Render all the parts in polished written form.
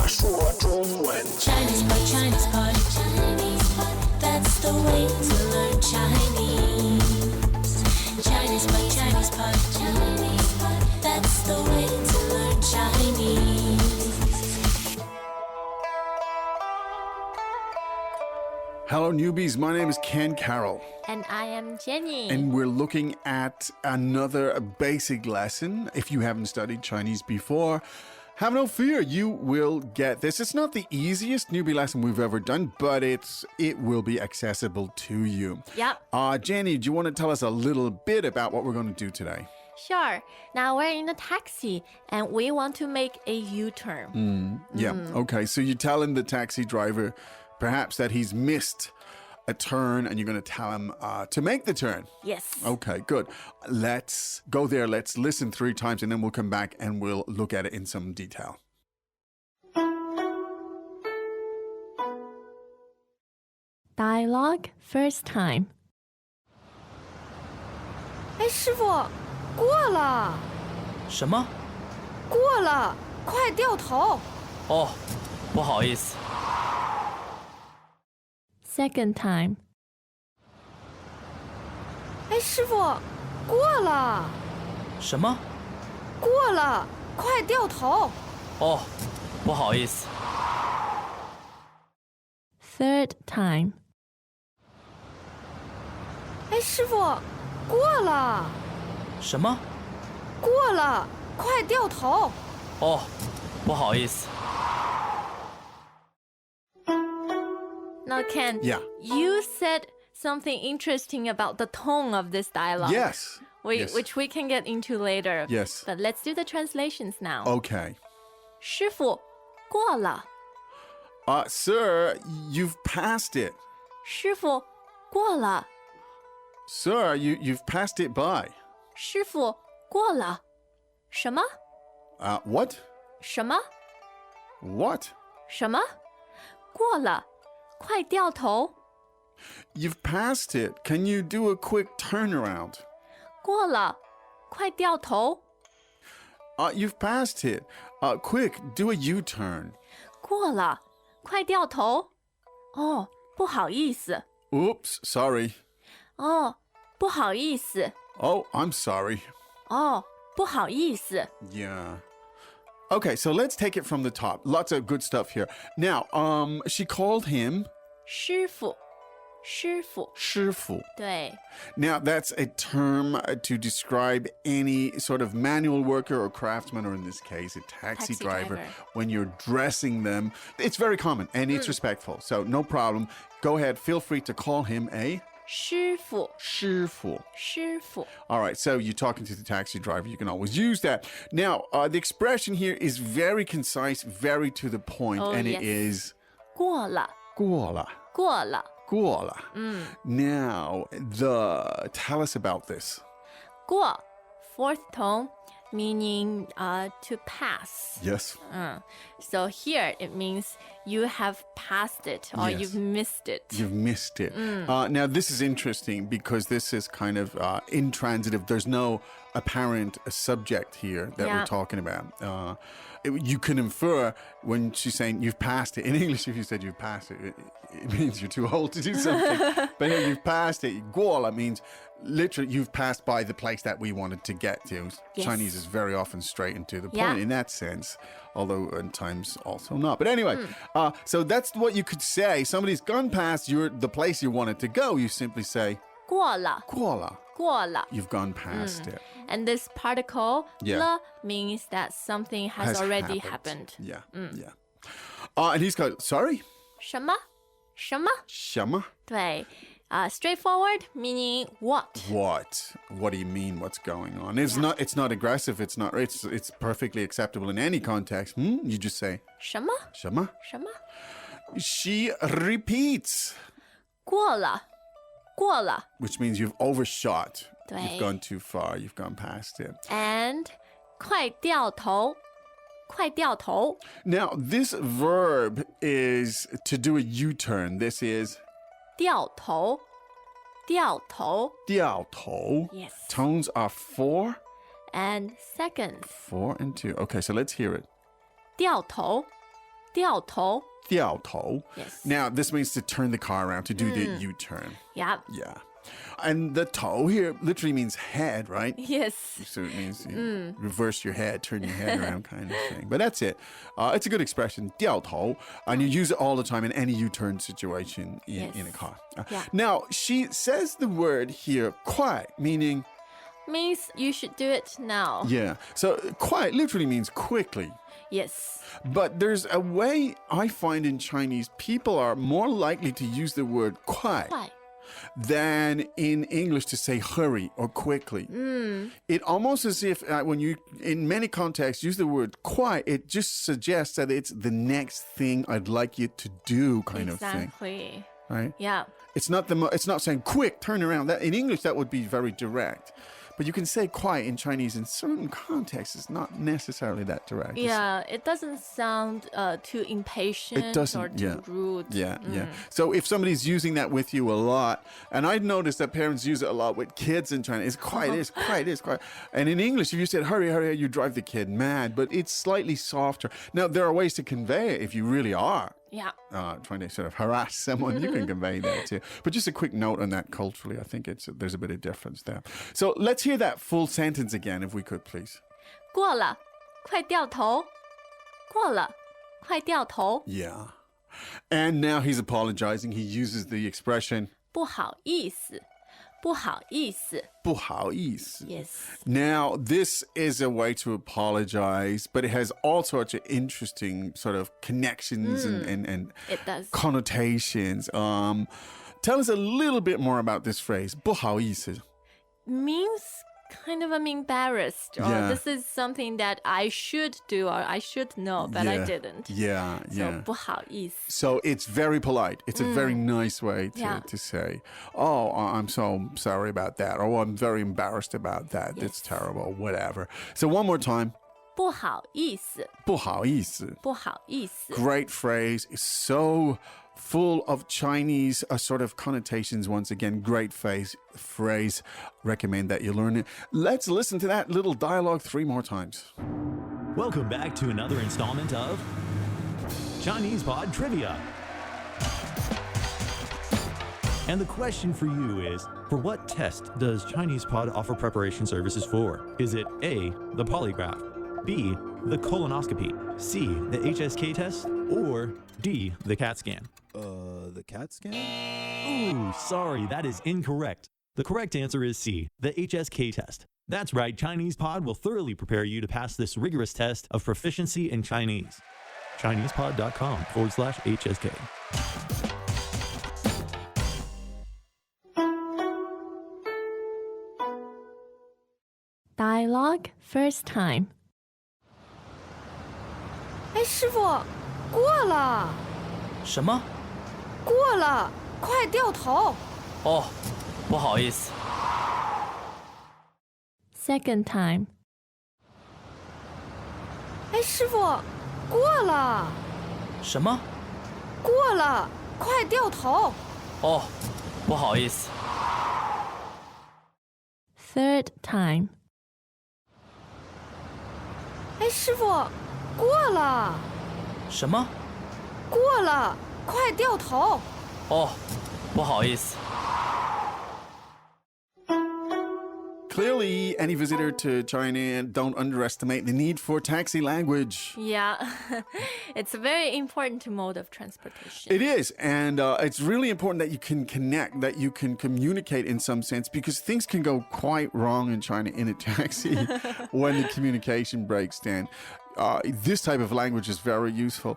说中文。 ChinesePod, ChinesePod, ChinesePod. That's the way to learn Chinese. ChinesePod, ChinesePod, ChinesePod. That's the way to learn Chinese. Hello, newbies. My name is Ken Carroll. And I am Jenny. And we're looking at another basic lesson. If you haven't studied Chinese before, have no fear, you will get this. It's not the easiest newbie lesson we've ever done, but it will be accessible to you. Yep. Jenny, do you want to tell us a little bit about what we're going to do today? Sure. Now we're in a taxi and we want to make a U-turn. Yeah. Okay. So you're telling the taxi driver perhaps that he's missed a turn and you're going to tell him to make the turn. Yes. Okay, good. Let's go there. Let's listen 3 times and then we'll come back and we'll look at it in some detail. Dialogue first time. 哎，师傅，过了，什么？过了，快掉头！哦，不好意思。 Second time. 哎，师傅，过了，什么？过了，快掉头！哦，不好意思。 Third time. 哎，师傅，过了，什么？过了，快掉头！哦，不好意思。 Now, Ken, Yeah. you said something interesting about the tone of this dialogue. Yes. Yes. Which we can get into later. Yes. But let's do the translations now. Okay. 师傅，过了。 Sir, you've passed it. 师傅，过了。 Sir, you've passed it by. 师傅，过了。什么？ What? 什么？ What? 什么？过了，快掉头。 You've passed it. Can you do a quick turnaround? 过了，快掉头。 You've passed it. Quick, do a U-turn. 过了，快掉头。哦，不好意思。 Oops, sorry. 哦，不好意思。 Oh, I'm sorry. 哦，不好意思。 Yeah. Okay, so let's take it from the top. Lots of good stuff here. Now, she called him 师傅，师傅。师傅. 对 Now, that's a term to describe any sort of manual worker or craftsman, or in this case, a taxi driver. driver. When you're dressing them, it's very common and it's respectful. So, no problem. Go ahead, feel free to call him a 师傅，师傅. 师傅。 All right, so you're talking to the taxi driver. You can always use that. Now, the expression here is very concise, very to the point, Oh, and yes. it is 过了，过了,过了。过了. Now, tell us about this. 过 fourth tone, meaning to pass. Yes. So here it means you have passed it or Yes. you've missed it. You've missed it. Now, this is interesting because this is kind of intransitive. There's no apparent subject here that Yeah. we're talking about. You can infer when she's saying you've passed it. In English, if you said you've passed it, it means you're too old to do something. But here you've passed it. 过了 means literally you've passed by the place that we wanted to get to. Yes. Chinese is very often straight and to the point Yeah. in that sense, although at times also not. But anyway, so that's what you could say. Somebody's gone past the place you wanted to go. You simply say 过了，过了. 过了。 You've gone past it. And this particle Yeah. 了 means that something has already happened. Yeah, yeah. And he's got, sorry? 什么？什么？什么? 对，straightforward meaning what? What? What do you mean? What's going on? It's not aggressive. It's perfectly acceptable in any context. You just say 什么？什么? 什么？ She repeats, 过了，过了。 which means you've overshot. 对。 You've gone too far. You've gone past it. And 快掉头，快掉头。 Now, this verb is to do a U-turn. This is 掉头，掉头。掉头. Yes. Tones are 4, And seconds. 4 and 2. Okay, so let's hear it. 掉头，掉头. 掉头. Yes. Now, this means to turn the car around, to do the U-turn. Yeah. Yeah. And the toe here literally means head, right? Yes. So it means you reverse your head, turn your head around kind of thing. But that's it. It's a good expression, 掉头. And you use it all the time in any U-turn situation in a car. Yeah. Now, she says the word here, 快, meaning... Means you should do it now. Yeah. So 快 literally means quickly. Yes. But there's a way I find in Chinese, people are more likely to use the word 快 快. than in English to say hurry or quickly. It almost as if when you, in many contexts, use the word 快, it just suggests that it's the next thing I'd like you to do kind of thing. Exactly. Right? Yeah. It's not saying quick, turn around. That in English, that would be very direct. But you can say 快 in Chinese in certain contexts. It's not necessarily that direct. Yeah, it doesn't sound too impatient It doesn't, or too yeah. rude. Yeah. So if somebody's using that with you a lot, and I've noticed that parents use it a lot with kids in China, it's quiet, it's quiet, it's quiet. And in English, if you said hurry, hurry, you drive the kid mad, but it's slightly softer. Now, there are ways to convey it if you really are Yeah. trying to sort of harass someone, you can convey that too. But just a quick note on that culturally, I think there's a bit of difference there. So let's hear that full sentence again, if we could, please. 过了，快掉头。过了，快掉头。 Yeah. And now he's apologizing. He uses the expression 不好意思，不好意思。不好意思. Yes. Now, this is a way to apologize, but it has all sorts of interesting sort of connections and It does. connotations. Tell us a little bit more about this phrase, 不好意思. Means kind of I'm embarrassed, or Yeah. this is something that I should do or I should know, but I Yeah. didn't. Yeah, So yeah. 不好意思。 So it's very polite. It's a very nice way Yeah. to say, oh, I'm so sorry about that. Or I'm very embarrassed about that. It's Yes. terrible, whatever. So one more time. 不好意思，不好意思. 不好意思。 Great phrase. It's so full of Chinese sort of connotations. Once again, great phrase. Recommend that you learn it. Let's listen to that little dialogue 3 more times. Welcome back to another installment of ChinesePod Trivia. And the question for you is, for what test does ChinesePod offer preparation services for? Is it A, the polygraph, B, the colonoscopy, C, the HSK test, or D, the CAT scan? The CAT scan? Ooh, sorry, that is incorrect. The correct answer is C, the HSK test. That's right, ChinesePod will thoroughly prepare you to pass this rigorous test of proficiency in Chinese. ChinesePod.com/HSK. Dialogue first time. 哎，师傅，过了，什么？过了，快掉头！哦，不好意思。 Second time. 哎，师傅，过了，什么？过了，快掉头！哦，不好意思。 Third time. 哎，师傅，过了，什么？过了，快掉头！哦，不好意思。 Clearly, any visitor to China, don't underestimate the need for taxi language. Yeah, it's a very important mode of transportation. It is, and it's really important that you can connect, that you can communicate in some sense, because things can go quite wrong in China in a taxi when the communication breaks down. This type of language is very useful.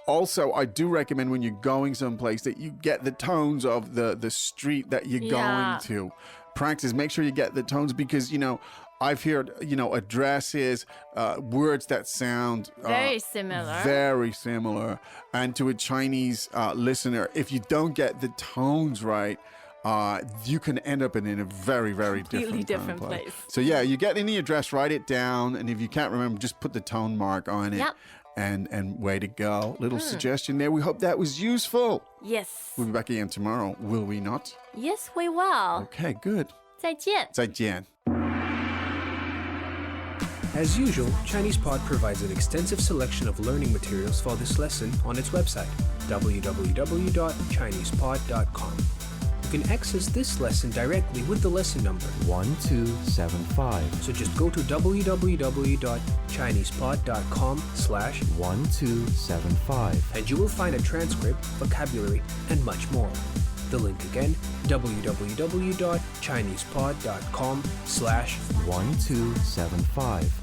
Also, I do recommend when you're going someplace that you get the tones of the street that you're Yeah. going to. Practice, make sure you get the tones, because, I've heard, addresses, words that sound Very similar. Very similar. And to a Chinese listener, if you don't get the tones right, you can end up in a very, very Completely different kind of different place. So yeah, you get any address, write it down, and if you can't remember, just put the tone mark on it. Yep. And way to go. Little suggestion there. We hope that was useful. Yes. We'll be back again tomorrow, will we not? Yes, we will. Okay, good. 再见。再见. As usual, ChinesePod provides an extensive selection of learning materials for this lesson on its website, www.chinesepod.com. You can access this lesson directly with the lesson number 1275. So just go to www.chinesepod.com/1275 1275. and you will find a transcript, vocabulary, and much more. The link again, www.chinesepod.com/1275. 1275.